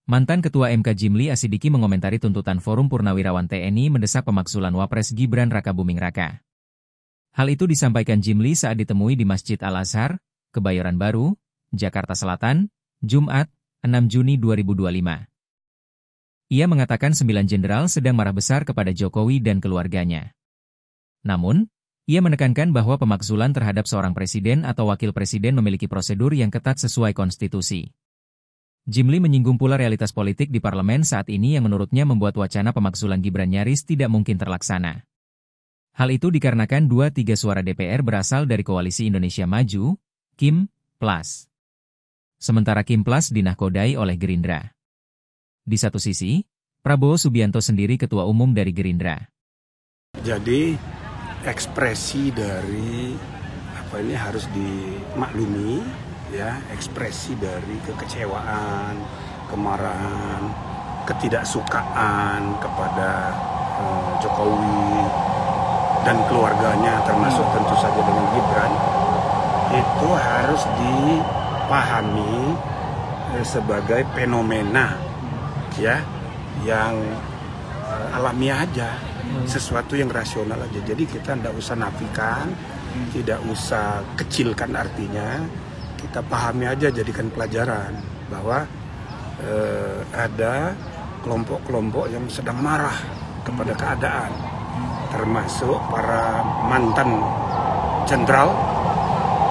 Mantan Ketua MK Jimli Asidiki mengomentari tuntutan Forum Purnawirawan TNI mendesak pemakzulan Wapres Gibran Rakabuming Raka. Hal itu disampaikan Jimli saat ditemui di Masjid Al-Azhar, Kebayoran Baru, Jakarta Selatan, Jumat, 6 Juni 2025. Ia mengatakan 9 jenderal sedang marah besar kepada Jokowi dan keluarganya. Namun, ia menekankan bahwa pemakzulan terhadap seorang presiden atau wakil presiden memiliki prosedur yang ketat sesuai konstitusi. Jimli menyinggung pula realitas politik di parlemen saat ini yang menurutnya membuat wacana pemakzulan Gibran nyaris tidak mungkin terlaksana. Hal itu dikarenakan 2/3 suara DPR berasal dari Koalisi Indonesia Maju, Kim Plus. Sementara Kim Plus dinahkodai oleh Gerindra. Di satu sisi, Prabowo Subianto sendiri ketua umum dari Gerindra. Jadi ekspresi dari apa ini harus dimaklumi. Ya, ekspresi dari kekecewaan, kemarahan, ketidaksukaan kepada Jokowi dan keluarganya, termasuk tentu saja dengan Gibran, itu harus dipahami sebagai fenomena ya yang alamiah aja, sesuatu yang rasional aja. Jadi kita tidak usah nafikan, tidak usah kecilkan artinya. Kita pahami aja, jadikan pelajaran bahwa ada kelompok-kelompok yang sedang marah kepada keadaan, termasuk para mantan jenderal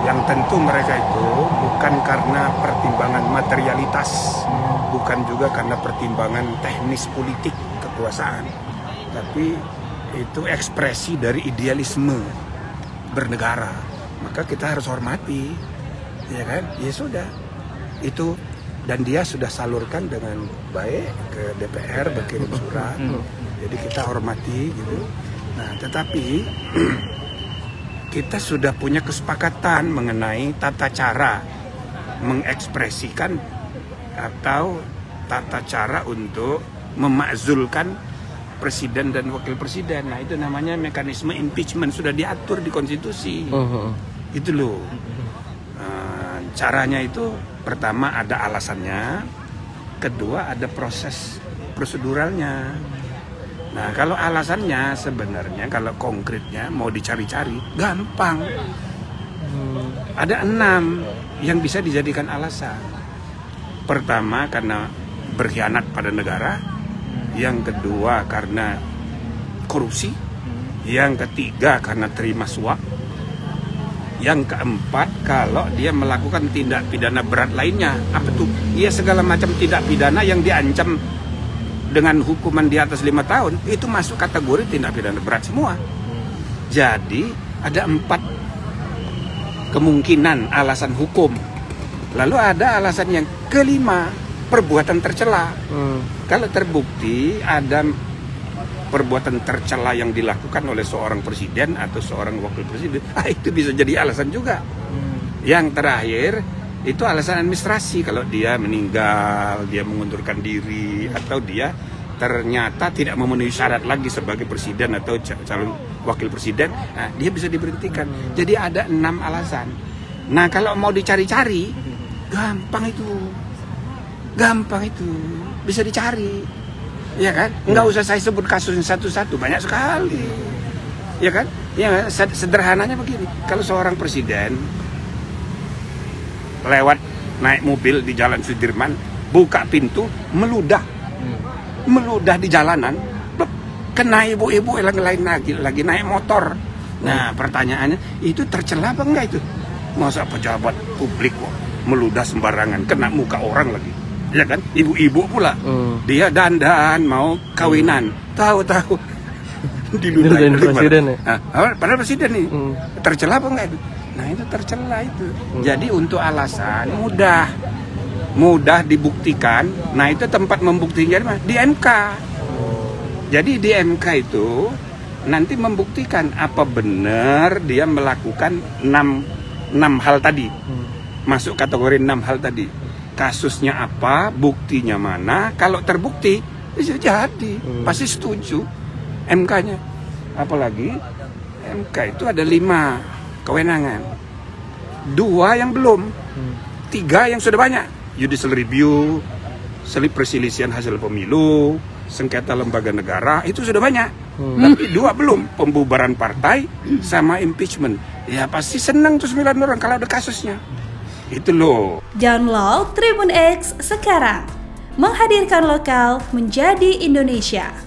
yang tentu mereka itu bukan karena pertimbangan materialitas, bukan juga karena pertimbangan teknis politik kekuasaan, tapi itu ekspresi dari idealisme bernegara. Maka kita harus hormati. Ya kan, ya sudah itu, dan dia sudah salurkan dengan baik ke DPR, berkirim surat, jadi kita hormati gitu. Nah, tetapi kita sudah punya kesepakatan mengenai tata cara mengekspresikan atau tata cara untuk memakzulkan presiden dan wakil presiden. Nah, itu namanya mekanisme impeachment, sudah diatur di konstitusi. Itu loh. Caranya itu pertama ada alasannya, kedua ada proses proseduralnya. Nah, kalau alasannya sebenarnya, kalau konkretnya mau dicari-cari gampang. Ada 6 yang bisa dijadikan alasan. Pertama karena berkhianat pada negara, yang kedua karena korupsi, yang ketiga karena terima suap, yang keempat kalau dia melakukan tindak pidana berat lainnya. Apa tuh? Iya, segala macam tindak pidana yang diancam dengan hukuman di atas 5 tahun itu masuk kategori tindak pidana berat semua. Jadi ada 4 kemungkinan alasan hukum. Lalu ada alasan yang kelima, perbuatan tercela. Kalau terbukti ada perbuatan tercela yang dilakukan oleh seorang presiden atau seorang wakil presiden, itu bisa jadi alasan juga. Yang terakhir itu alasan administrasi, kalau dia meninggal, dia mengundurkan diri, atau dia ternyata tidak memenuhi syarat lagi sebagai presiden atau calon wakil presiden, nah, dia bisa diberhentikan. Jadi ada 6 alasan. Nah, kalau mau dicari-cari, gampang itu, bisa dicari. Ya kan? Nggak usah saya sebut kasusnya satu-satu, banyak sekali. Ya kan? Ya, sederhananya begini. Kalau seorang presiden lewat naik mobil di Jalan Sudirman, buka pintu, meludah di jalanan, kena ibu-ibu yang lain lagi naik motor. Nah, pertanyaannya, itu tercela apa enggak itu? Masa pejabat publik kok meludah sembarangan, kena muka orang lagi. Ya kan, ibu-ibu pula, dia dandan mau kawinan, tahu-tahu diludahin presiden ya. Nah, padahal presiden nih, tercela apa enggak itu? Nah, itu tercela itu. Jadi untuk alasan mudah dibuktikan. Nah, itu tempat membuktikan di MK. Jadi di MK itu nanti membuktikan apa benar dia melakukan 6 hal tadi, masuk kategori 6 hal tadi. Kasusnya apa, buktinya mana, kalau terbukti bisa jadi, pasti setuju MK-nya. Apalagi MK itu ada 5 kewenangan, 2 yang belum, 3 yang sudah banyak. Judicial review, selip perselisihan hasil pemilu, sengketa lembaga negara, itu sudah banyak. Tapi 2 belum, pembubaran partai sama impeachment. Ya pasti senang tuh 9 orang kalau ada kasusnya. Itu loh. Download Tribun X sekarang. Menghadirkan lokal menjadi Indonesia.